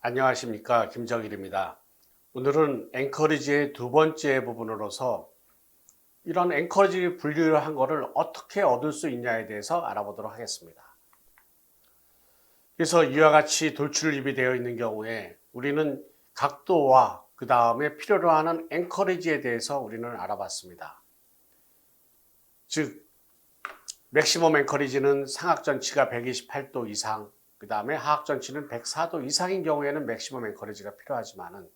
안녕하십니까, 김정일입니다. 오늘은 앵커리지의 두 번째 부분으로서 이런 앵커리지 분류를 한 거를 어떻게 얻을 수 있냐에 대해서 알아보도록 하겠습니다. 그래서 이와 같이 돌출입이 되어 있는 경우에 우리는 각도와 그 다음에 필요로 하는 앵커리지에 대해서 우리는 알아봤습니다. 즉 맥시멈 앵커리지는 상하전치가 128도 이상, 그 다음에 하악전치는 104도 이상인 경우에는 맥시멈 앵커리지가 필요하지만은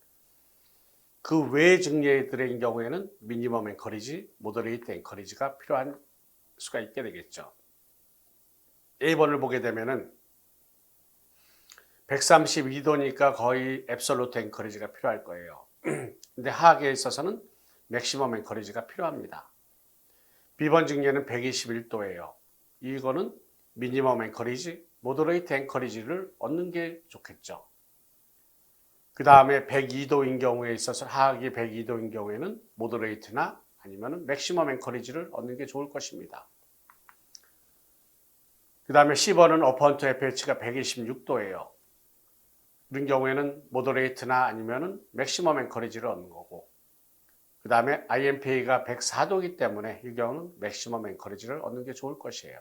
그 외 증례들의 경우에는 미니멈 앵커리지, 모더레이트 앵커리지가 필요한 수가 있게 되겠죠. A번을 보게 되면은 132도니까 거의 앱솔루트 앵커리지가 필요할 거예요. 근데 하악에 있어서는 맥시멈 앵커리지가 필요합니다. B번 증례는 121도예요. 이거는 미니멈 앵커리지, 모더레이트 앵커리지를 얻는 게 좋겠죠. 그 다음에 102도인 경우에 있어서 하악이 102도인 경우에는 모더레이트나 아니면 맥시멈 앵커리지를 얻는 게 좋을 것입니다. 그 다음에 C번은 어펀트 FH가 126도예요. 이런 경우에는 모더레이트나 아니면 맥시멈 앵커리지를 얻는 거고, 그 다음에 IMPA가 104도이기 때문에 이 경우는 맥시멈 앵커리지를 얻는 게 좋을 것이에요.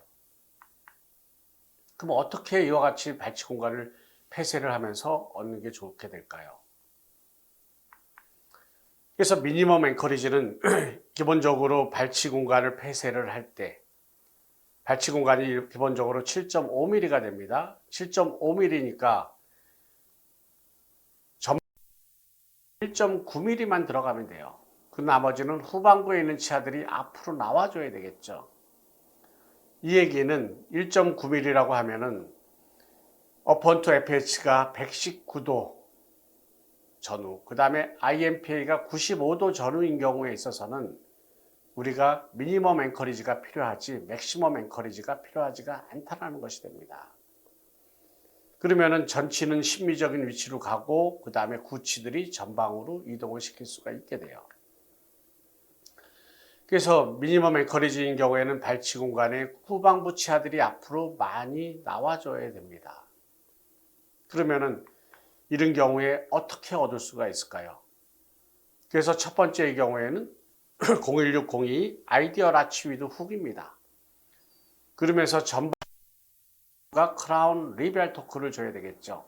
그럼 어떻게 이와 같이 발치 공간을 폐쇄를 하면서 얻는 게 좋게 될까요? 그래서 미니멈 앵커리지는 기본적으로 발치 공간을 폐쇄를 할 때 발치 공간이 기본적으로 7.5mm가 됩니다. 7.5mm니까 1.9mm만 들어가면 돼요. 그 나머지는 후방부에 있는 치아들이 앞으로 나와줘야 되겠죠. 이 얘기는 1.9mm라고 하면은 어펀트 FH가 119도 전후, 그 다음에 IMPA가 95도 전후인 경우에 있어서는 우리가 미니멈 앵커리지가 필요하지 맥시멈 앵커리지가 필요하지가 않다는 것이 됩니다. 그러면은 전치는 심미적인 위치로 가고 그 다음에 구치들이 전방으로 이동을 시킬 수가 있게 돼요. 그래서 미니멈 앵커리지인 경우에는 발치 공간에 후방부 치아들이 앞으로 많이 나와줘야 됩니다. 그러면은 이런 경우에 어떻게 얻을 수가 있을까요? 그래서 첫 번째의 경우에는 01602 아이디얼 아치 위드 훅입니다. 그러면서 전방과 크라운 리벨 토크를 줘야 되겠죠.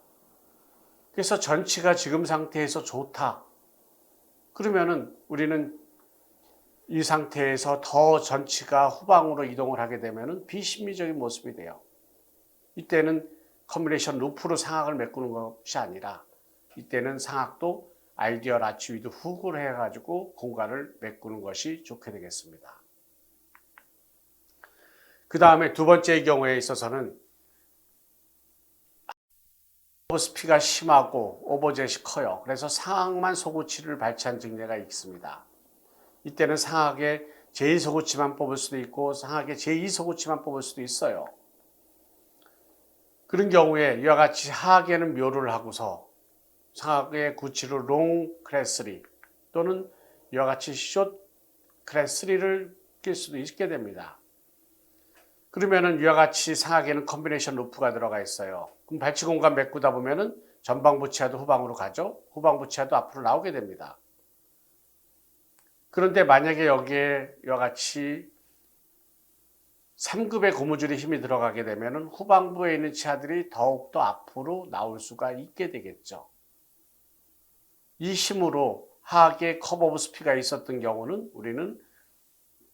그래서 전치가 지금 상태에서 좋다. 그러면은 우리는 이 상태에서 더 전치가 후방으로 이동을 하게 되면은 비심미적인 모습이 돼요. 이때는 컨비네이션 루프로 상악을 메꾸는 것이 아니라 이때는 상악도 아이디얼 아치 위드 훅을 해가지고 공간을 메꾸는 것이 좋게 되겠습니다. 그 다음에 두 번째의 경우에 있어서는 오버스피가 심하고 오버젯이 커요. 그래서 상악만 소구치를 발치한 증례가 있습니다. 이때는 상악의 제1소구치만 뽑을 수도 있고 상악의 제2소구치만 뽑을 수도 있어요. 그런 경우에 이와 같이 하악에는 묘를 하고서 상악의 구치로 롱 크레스리 또는 이와 같이 숏 크레스리를 낄 수도 있게 됩니다. 그러면은 이와 같이 상악에는 컨비네이션 루프가 들어가 있어요. 그럼 발치 공간 메꾸다 보면은 전방부 치아도 후방으로 가죠. 후방부 치아도 앞으로 나오게 됩니다. 그런데 만약에 여기에 이와 같이 3급의 고무줄의 힘이 들어가게 되면은 후방부에 있는 치아들이 더욱더 앞으로 나올 수가 있게 되겠죠. 이 힘으로 하악에 커브 오브 스피가 있었던 경우는 우리는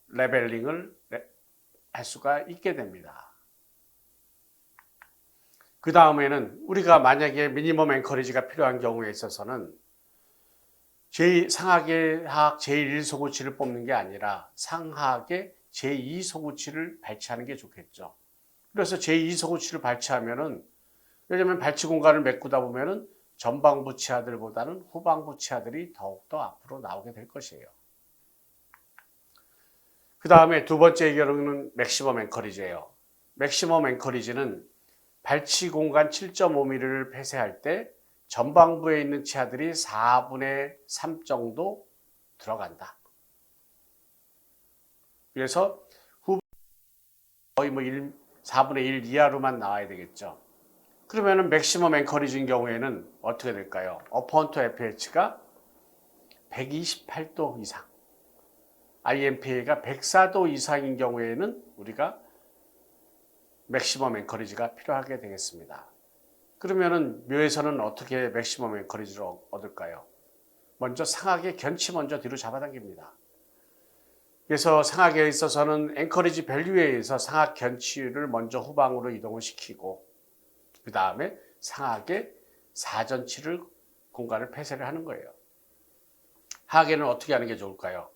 레벨링을 할 수가 있게 됩니다. 그 다음에는 우리가 만약에 미니멈 앵커리지가 필요한 경우에 있어서는 상하악의 하악 제1소구치를 뽑는 게 아니라 상하악의 제2소구치를 발치하는 게 좋겠죠. 그래서 제2소구치를 발치하면은 왜냐하면 발치 공간을 메꾸다 보면은 전방부 치아들보다는 후방부 치아들이 더욱더 앞으로 나오게 될 것이에요. 그 다음에 두 번째 경우는 맥시멈 앵커리지예요. 맥시멈 앵커리지는 발치 공간 7.5mm를 폐쇄할 때 전방부에 있는 치아들이 4분의 3 정도 들어간다. 그래서 후방 거의 4분의 1 이하로만 나와야 되겠죠. 그러면은 맥시멈 앵커리지인 경우에는 어떻게 될까요? 어퍼헌터 FH가 128도 이상, IMPA가 104도 이상인 경우에는 우리가 맥시멈 앵커리지가 필요하게 되겠습니다. 그러면은 묘에서는 어떻게 맥시멈 앵커리지를 얻을까요? 먼저 상하계 견치 먼저 뒤로 잡아당깁니다. 그래서 상하계에 있어서는 앵커리지 밸류에 의해서 상하 견치를 먼저 후방으로 이동을 시키고 그 다음에 상하계 사전치를 공간을 폐쇄를 하는 거예요. 하하계는 어떻게 하는 게 좋을까요?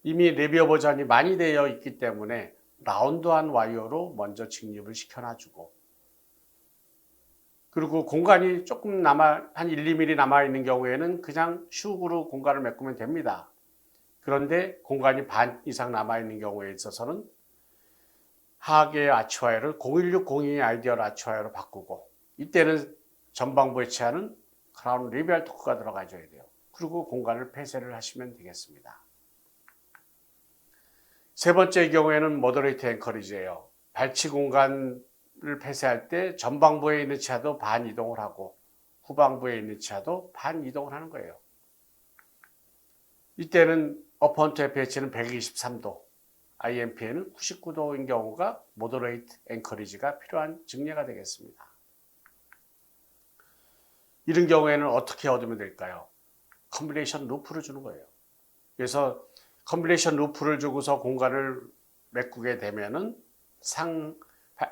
이미 레비어 버전이 많이 되어 있기 때문에 라운드한 와이어로 먼저 직립을 시켜놔주고 그리고 공간이 조금 한 1, 2mm 남아있는 경우에는 그냥 슉으로 공간을 메꾸면 됩니다. 그런데 공간이 반 이상 남아있는 경우에 있어서는 하하계의 아치와이어를 01602 아이디얼 아치와이어로 바꾸고 이때는 전방부에 취하는 크라운 리비알 토크가 들어가줘야 돼요. 그리고 공간을 폐쇄를 하시면 되겠습니다. 세 번째 경우에는 모더레이트 앵커리지예요. 발치 공간을 폐쇄할 때 전방부에 있는 치아도 반 이동을 하고 후방부에 있는 치아도 반 이동을 하는 거예요. 이때는 어퍼헌터 FH는 123도, IMPA는 99도인 경우가 모더레이트 앵커리지가 필요한 증례가 되겠습니다. 이런 경우에는 어떻게 얻으면 될까요? 컨빌레이션 루프를 주는 거예요. 그래서 컨빌레이션 루프를 주고서 공간을 메꾸게 되면은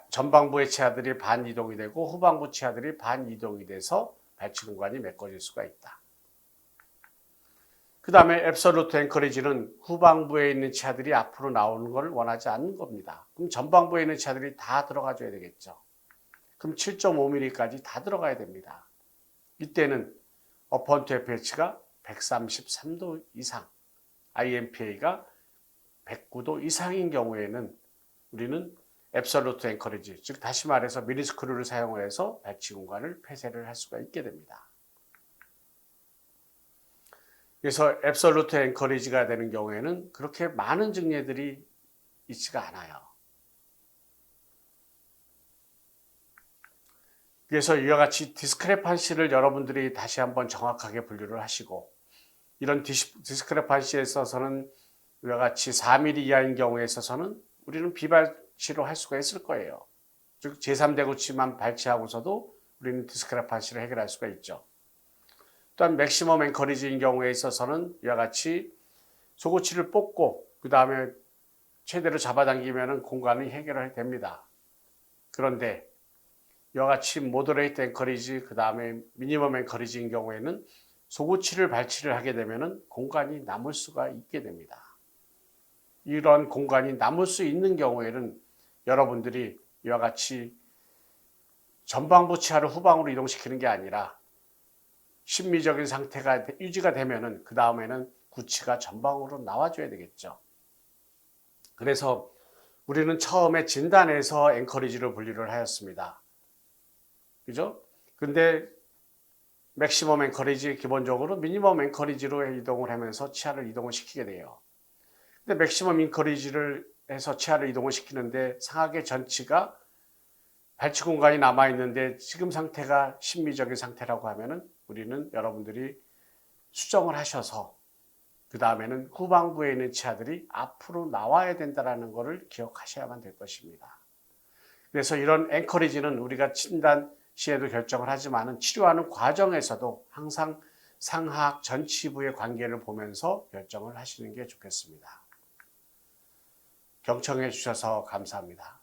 전방부의 치아들이 반 이동이 되고 후방부 치아들이 반 이동이 돼서 발치 공간이 메꿔질 수가 있다. 그 다음에 앱솔루트 앵커리지는 후방부에 있는 치아들이 앞으로 나오는 걸 원하지 않는 겁니다. 그럼 전방부에 있는 치아들이 다 들어가줘야 되겠죠. 그럼 7.5mm까지 다 들어가야 됩니다. 이때는 어퍼헌터 FH가 133도 이상, IMPA가 109도 이상인 경우에는 우리는 앱솔루트 앵커리지, 즉 다시 말해서 미니스크루를 사용해서 발치 공간을 폐쇄를 할 수가 있게 됩니다. 그래서 앱솔루트 앵커리지가 되는 경우에는 그렇게 많은 증례들이 있지가 않아요. 그래서 이와 같이 디스크레판시를 여러분들이 다시 한번 정확하게 분류를 하시고 이런 디스크레판시에 있어서는 이와 같이 4mm 이하인 경우에 있어서는 우리는 비발치로 할 수가 있을 거예요. 즉 제3대구치만 발치하고서도 우리는 디스크레판시를 해결할 수가 있죠. 또한 맥시멈 앵커리지인 경우에 있어서는 이와 같이 소고치를 뽑고 그 다음에 최대로 잡아당기면 공간이 해결이 됩니다. 그런데 이와 같이 모더레이트 앵커리지 그 다음에 미니멈 앵커리지인 경우에는 소고치를 발치를 하게 되면 공간이 남을 수가 있게 됩니다. 이런 공간이 남을 수 있는 경우에는 여러분들이 이와 같이 전방부 치아를 후방으로 이동시키는 게 아니라 심미적인 상태가 유지가 되면은 그 다음에는 구치가 전방으로 나와줘야 되겠죠. 그래서 우리는 처음에 진단에서 앵커리지를 분류를 하였습니다. 그죠? 근데 맥시멈 앵커리지 기본적으로 미니멈 앵커리지로 이동을 하면서 치아를 이동을 시키게 돼요. 근데 맥시멈 앵커리지를 해서 치아를 이동을 시키는데 상하계 전치가 발치 공간이 남아 있는데 지금 상태가 심미적인 상태라고 하면은 우리는 여러분들이 수정을 하셔서 그 다음에는 후방부에 있는 치아들이 앞으로 나와야 된다는 것을 기억하셔야만 될 것입니다. 그래서 이런 앵커리지는 우리가 진단 시에도 결정을 하지만 치료하는 과정에서도 항상 상하악 전치부의 관계를 보면서 결정을 하시는 게 좋겠습니다. 경청해 주셔서 감사합니다.